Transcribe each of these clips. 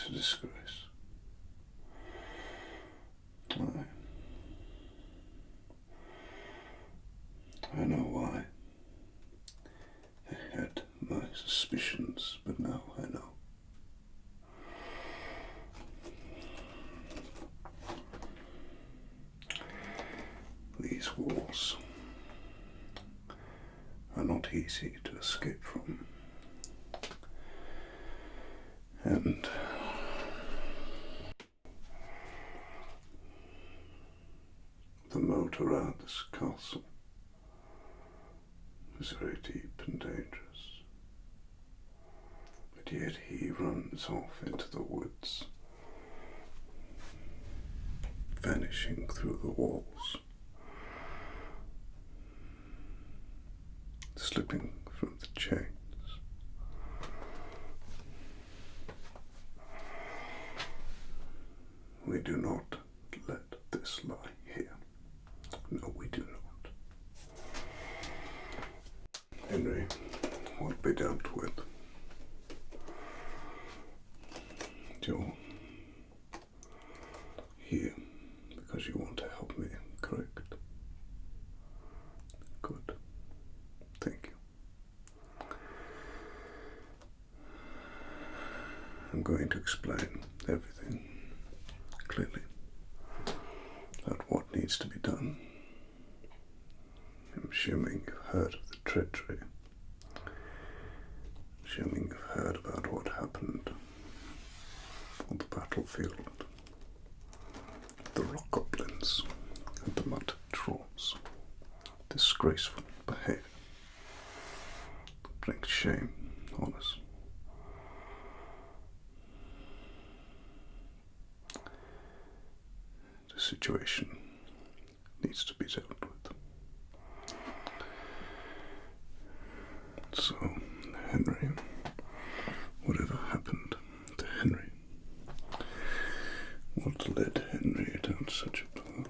It's a disgrace. I know why. I had my suspicions, but now I know. These walls are not easy to escape from. And the moat around this castle is very deep and dangerous. But yet he runs off into the woods, vanishing through the walls, slipping from the chains. We do not let this lie here. No, we do not. Henry won't be dealt with. You're here because you want to help me, correct? Good. Thank you. I'm going to explain everything clearly about what needs to be done. I'm assuming you've heard of the treachery. Assuming you've heard about what happened on the battlefield. The rock goblins and the mud trolls. Disgraceful behavior. Brings shame on us. The situation needs to be dealt with. So, Henry, whatever happened to Henry? What led Henry down such a path?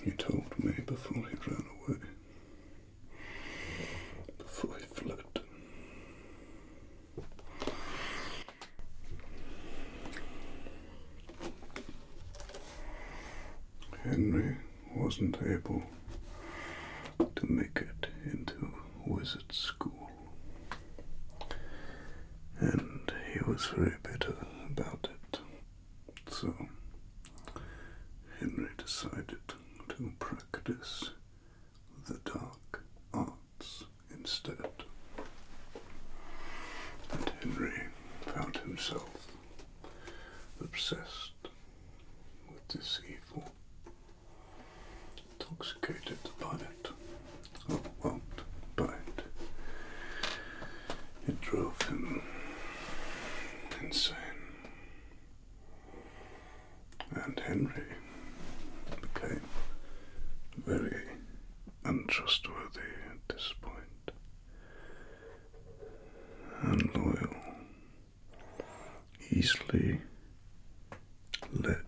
He told me before he ran away, before he fled. Henry wasn't able to make it into wizard school, and he was very bitter about it. So Henry decided to practice the dark arts instead. And Henry found himself obsessed with this evil, intoxicated by it, overwhelmed by it. It drove him insane. And Henry became very untrustworthy at this point, unloyal, easily led.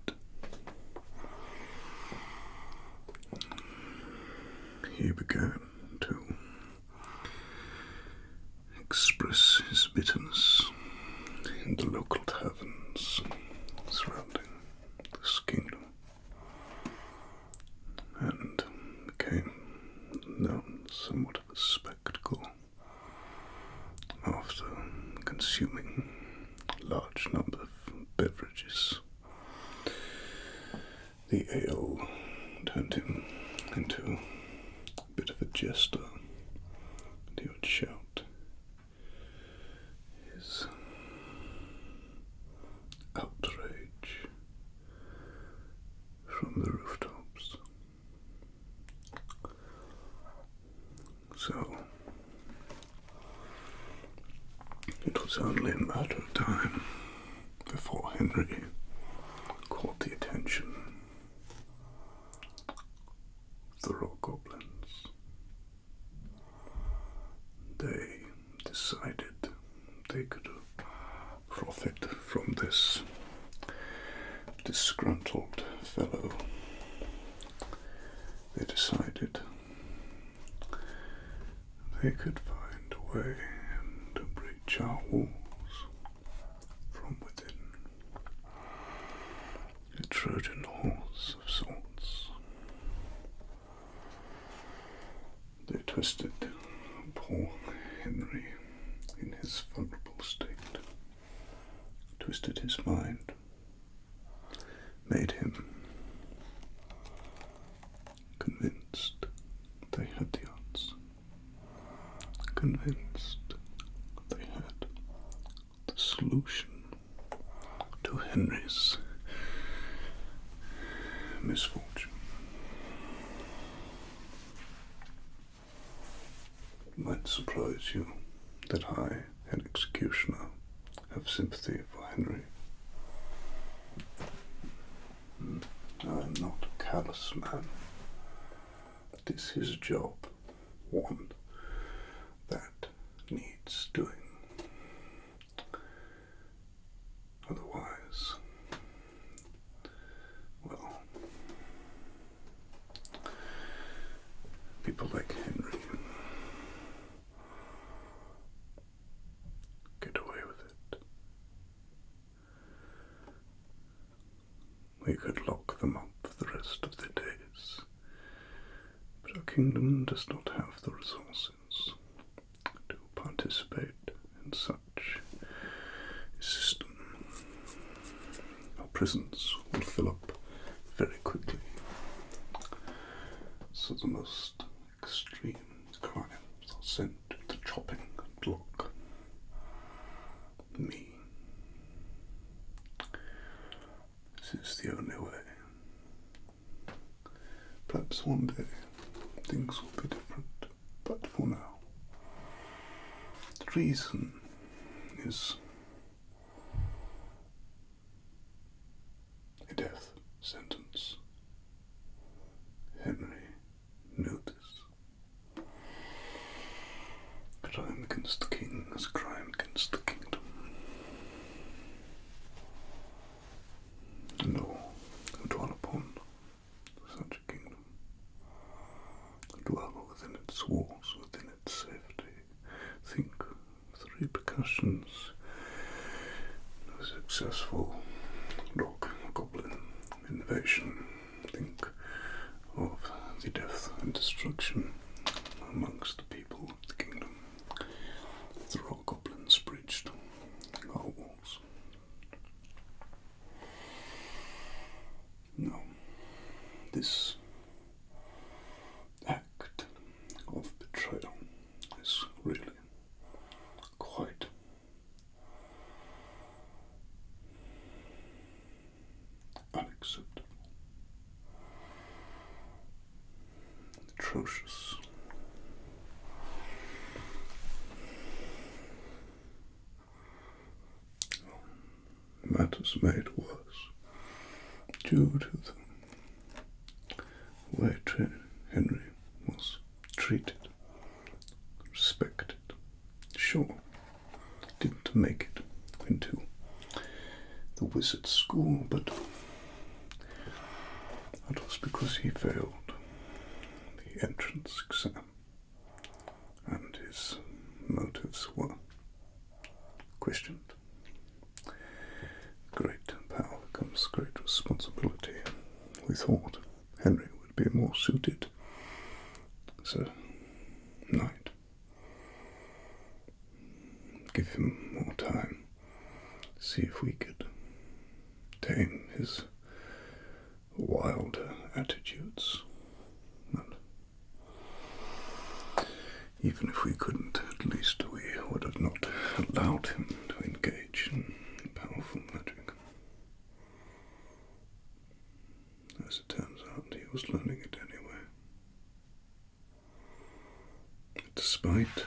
He began to express his bitterness in the local taverns surrounding this kingdom, and became known somewhat of a spectacle after consuming a large number of beverages. The ale turned him into a bit of a jester, and he would shout his outrage from the rooftops. So it was only a matter of time before Henry caught the attention of the rock goblins. They decided they could profit from this disgruntled fellow. They decided they could find a way to breach our walls Trojan horse of sorts. They twisted poor Henry in his vulnerable state, twisted his mind, made him convinced they had the answer, convinced they had the solution to Henry's misfortune. It might surprise you that I, an executioner, have sympathy for Henry. I am not a callous man. It is his job, one that needs doing. Otherwise, well, people like Henry get away with it. We could lock them up for the rest of their days, but our kingdom does not have the resources to participate in such a system. Our prisons will fill up very quickly, so the most extreme crimes are sent to the chopping block. Me. This is the only way. Perhaps one day things will be different, but for now, the reason is a death sentence. Henry knew this. A crime against the king is a crime against the kingdom. And all who dwell upon such a kingdom dwell within its walls, within its safety. Think of the repercussions of a successful rock goblin invasion. Think of the death and destruction amongst the people of the kingdom. The rock goblins breached our walls. No, this act of betrayal is really quite unacceptable, atrocious. Matters made worse due to the way Henry was treated, respected. Sure, didn't make it into the wizard school, but that was because he failed the entrance exam, and his motives were questioned. Great power comes great responsibility. We thought Henry would be more suited as a knight. Give him more time, see if we could tame his wilder attitudes. And even if we couldn't, at least we would have not allowed him to engage in powerful magic. As it turns out, he was learning it anyway. Despite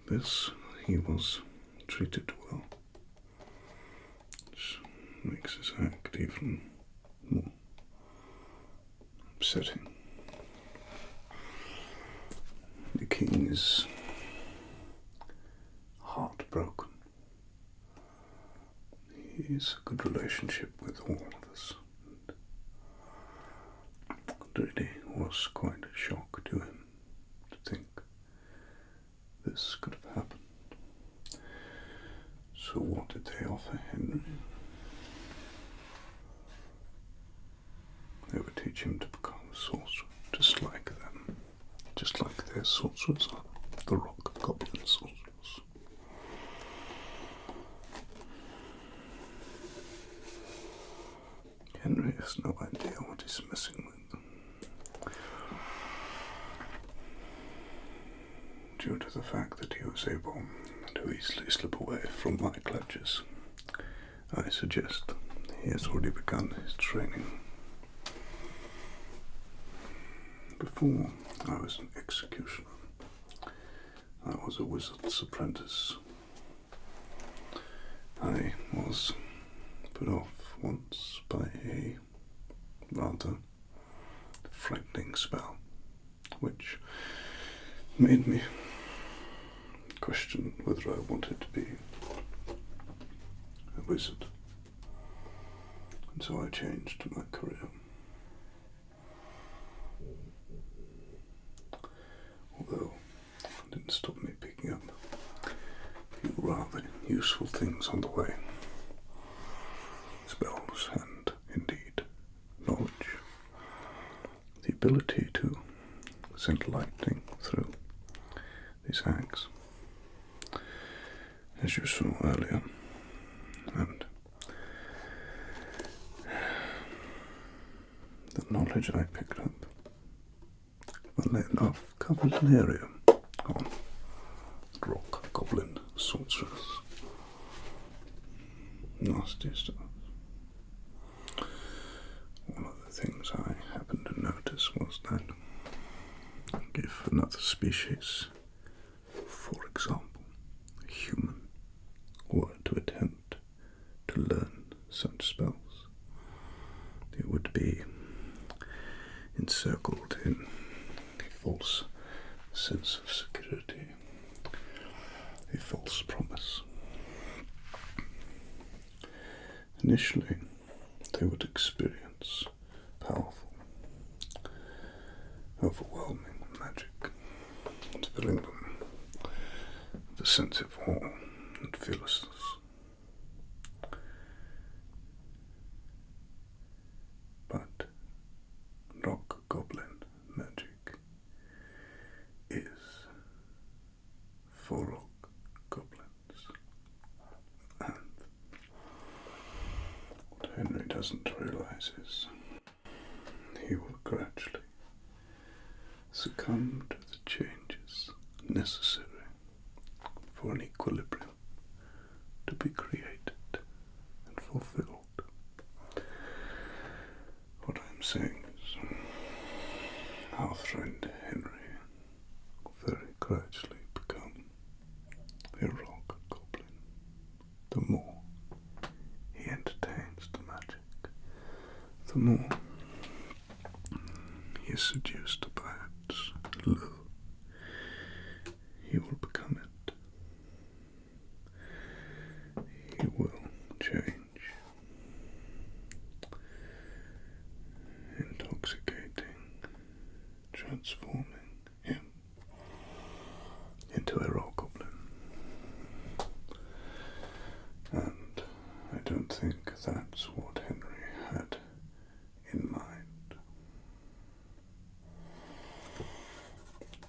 this, he was treated well, which makes his act even more upsetting. The king is heartbroken. He has a good relationship with all of us. It really was quite a shock to him to think this could have happened. So what did they offer Henry? teach him to become a sorcerer, just like them, just like their sorcerers are, the rock goblin sorcerers. Henry has no idea what he's messing with. Due to the fact that he was able to easily slip away from my clutches, I suggest he has already begun his training. Before I was an executioner, I was a wizard's apprentice. I was put off once by a rather frightening spell, which made me question whether I wanted to be a wizard, and so I changed my career. Although it didn't stop me picking up a few rather useful things on the way. Spells and, indeed, knowledge. The ability to send lightning through these hags, as you saw earlier, and the knowledge I picked up, funnily enough, covered an area on rock goblin sorcerers. Nasty stuff. One of the things I happened to notice was that if another species, for example, a human, were to attempt to learn such spells, it would be encircled in a false sense of security, a false promise. Initially, they would experience powerful, overwhelming magic, filling them with a sense of awe and fearlessness. But rock goblin magic is for rock goblins, and what Henry doesn't realize is he will gradually succumb to the changes necessary for an equilibrium to be created and fulfilled. What I'm saying is, our friend Henry will very gradually become a rock goblin. The more he entertains the magic, the more he is seduced by its lure. He will become it. He will change, intoxicating, transforming him into a rock goblin. And I don't think that's what Henry had in mind.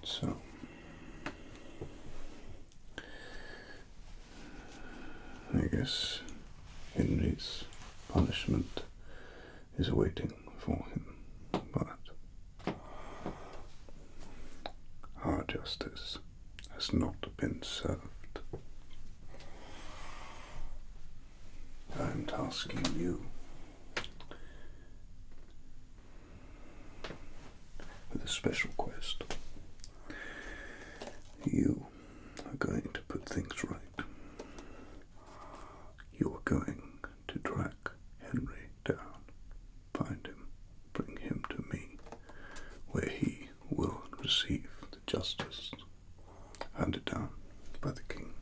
So, I guess Henry's punishment is awaiting for him, but our justice has not been served. I am tasking you with a special quest. You are going to put things right. You are going to drag Henry down, find him, bring him to me, where he will receive the justice handed down by the king.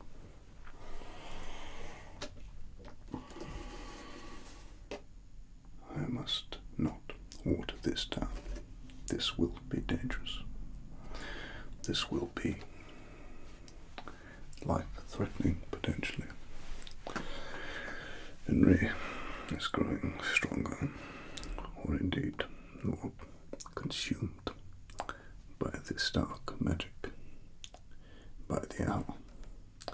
I must not water this down. This will be dangerous. This will be life-threatening, potentially. Henry is growing stronger, or indeed or consumed by this dark magic, by the owl,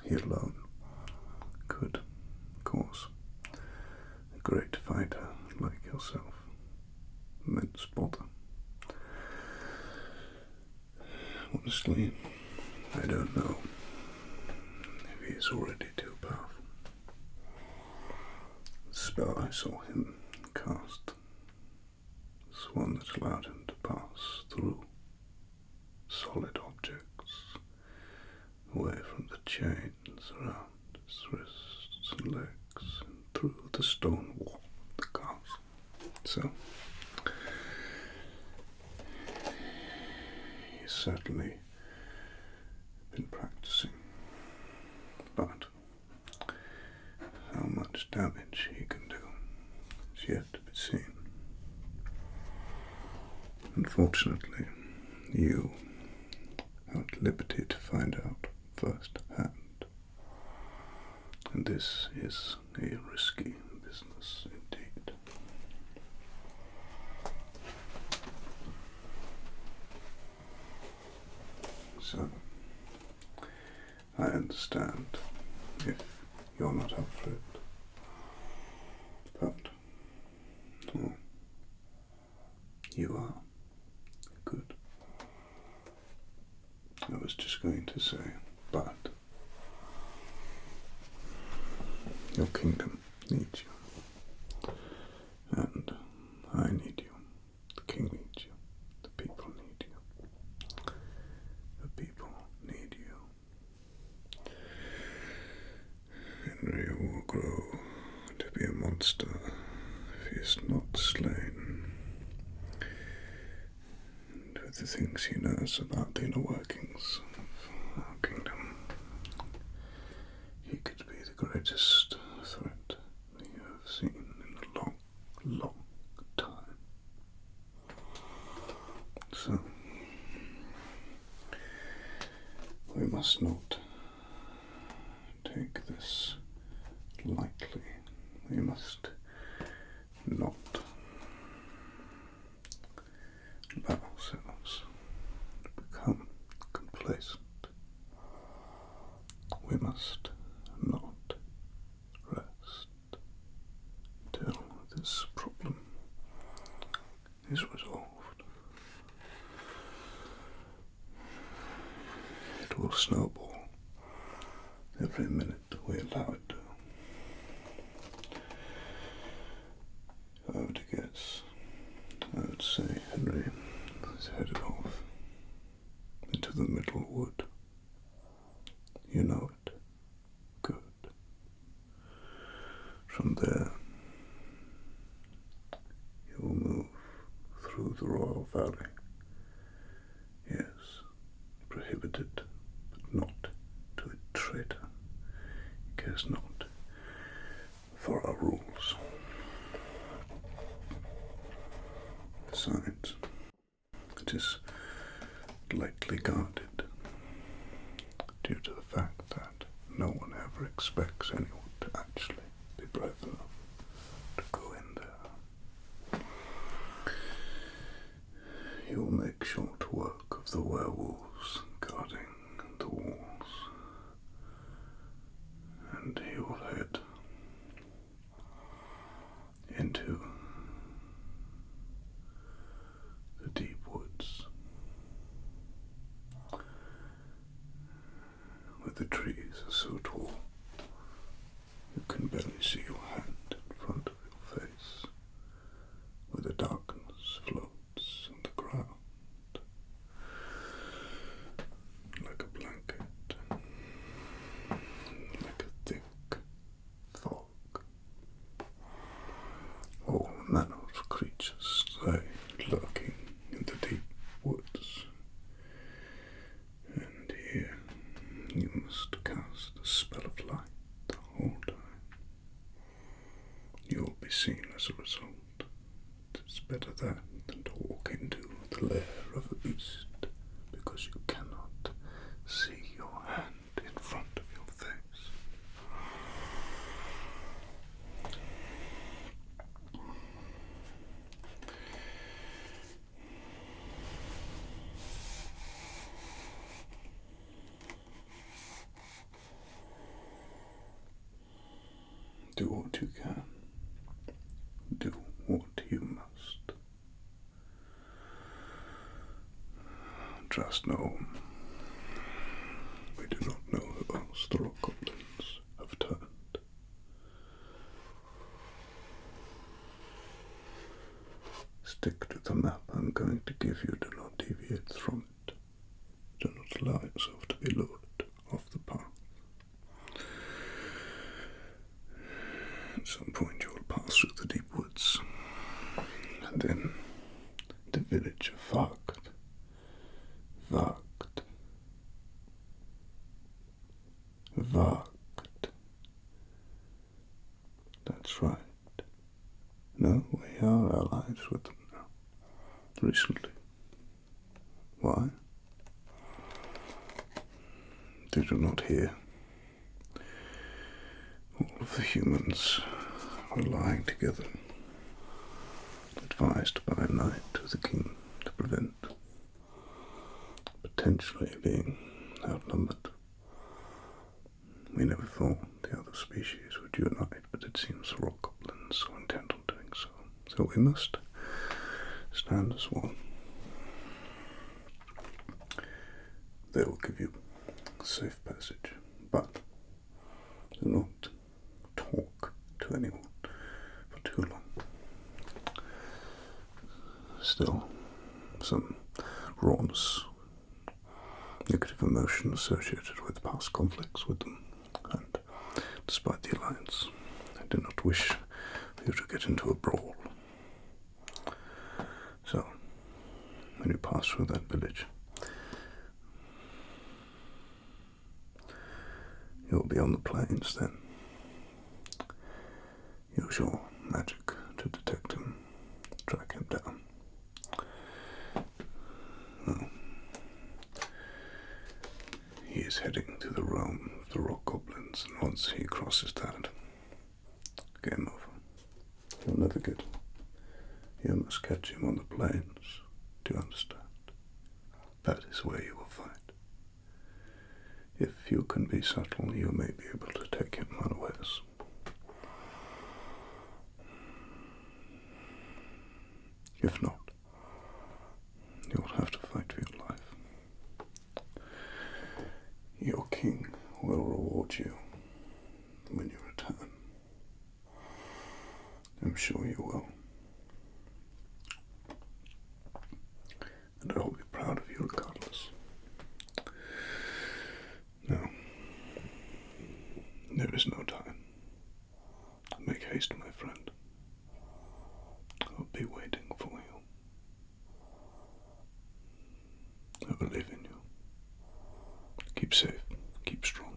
he alone could cause a great fighter like yourself immense bother. Honestly, I don't know if he is already too powerful. The spell I saw him cast was one that allowed him to pass through solid objects, away from the chains around his wrists and legs, and through the stone wall of the castle. So, he's certainly been practicing, but how much damage he can do is yet to be seen. Unfortunately, you are at liberty to find out firsthand, and this is a risky business indeed. So, I understand if you're not up for it, but, well, you are. Good. I was just going to say, but your kingdom needs you, and I need you, the king needs you, the people need you, the people need you. Henry will grow to be a monster if he is not slain. And with the things he knows about the inner workings of our kingdom, he could be the greatest threat that you have seen in a long, long time. So, we must not take this lightly. We must not allow ourselves to become complacent. We must not rest till this problem is resolved. It will snowball every minute we allow it to. If I were to guess, I would say Henry is headed off into the middle wood. You know it. Good. From there, you will move through the Royal Valley. Yes, prohibited, but not to a traitor. He cares not for our rules. Besides, it is lightly guarded due to the fact that no one ever expects anyone to actually be brave enough to go in there. He will make short work of the werewolves guarding the walls, and he will head into the deep woods, where the trees are so tall you can barely see your hand in front of your face, where the darkness floats on the ground like a blanket, like a thick fog. All manner of creatures lay lurking in the deep woods, and here you must cast a spell of light the whole time. You will be seen as a result. It's better that than to walk into the lair of a beast, because you cannot see your hand in front of your face. Do what you can. Do what you must. Just know we do not know who else the rock goblins have turned. Stick to the map I'm going to give you. Do not deviate from it. Do not allow yourself to be lured off the path. At some point you will pass through the deep woods, and then the village of Vagt. Vagt. Vagt. That's right. No, we are allies with them now. Recently. Why? Did you not hear? All of the humans were lying together, advised by a knight of the king to prevent potentially being outnumbered. We never thought the other species would unite, but it seems the rock goblins are intent on doing so. So we must stand as one. They will give you a safe passage, but do not talk to anyone for too long. Still, some rawness, negative emotion associated with past conflicts with them, and despite the alliance, I do not wish for you to get into a brawl. So, when you pass through that village, you'll be on the plains then. Use your magic to detect him, track him down. Well, he is heading to the realm of the rock goblins, and once he crosses that, game over. You'll never get him. You must catch him on the plains. Do you understand? That is where you will fight. If you can be subtle, you may be able to take him unawares. If not, you will have to fight for your life. Your king will reward you when you return. I'm sure you will. And I will be proud of you regardless. Now, there is no time. Make haste, my friend. I'll be waiting for you. I believe in you. Keep safe, keep strong.